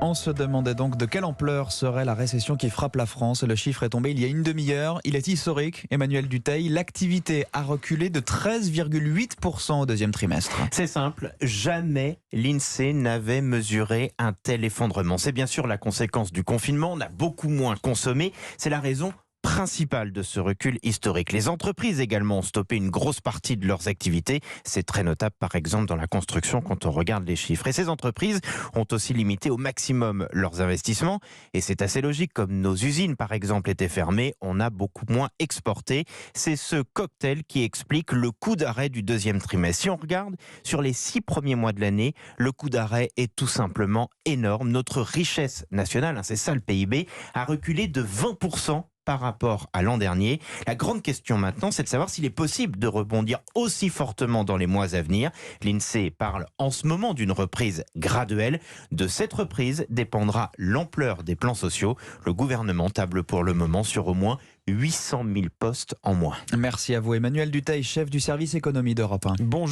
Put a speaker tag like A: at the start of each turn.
A: On se demandait donc de quelle ampleur serait la récession qui frappe la France. Le chiffre est tombé il y a une demi-heure. Il est historique, Emmanuel Dutheil. L'activité a reculé de 13,8% au deuxième trimestre.
B: C'est simple, jamais l'INSEE n'avait mesuré un tel effondrement. C'est bien sûr la conséquence du confinement, on a beaucoup moins consommé. C'est la raison principale de ce recul historique. Les entreprises également ont stoppé une grosse partie de leurs activités. C'est très notable par exemple dans la construction quand on regarde les chiffres. Et ces entreprises ont aussi limité au maximum leurs investissements. Et c'est assez logique, comme nos usines par exemple étaient fermées, on a beaucoup moins exporté. C'est ce cocktail qui explique le coup d'arrêt du deuxième trimestre. Si on regarde sur les 6 premiers mois de l'année, le coup d'arrêt est tout simplement énorme. Notre richesse nationale, c'est ça le PIB, a reculé de 20% par rapport à l'an dernier. La grande question maintenant, c'est de savoir s'il est possible de rebondir aussi fortement dans les mois à venir. L'INSEE parle en ce moment d'une reprise graduelle. De cette reprise dépendra l'ampleur des plans sociaux. Le gouvernement table pour le moment sur au moins 800 000 postes en moins.
A: Merci à vous, Emmanuel Dutheil, chef du service économie d'Europe 1.
B: Bonjour.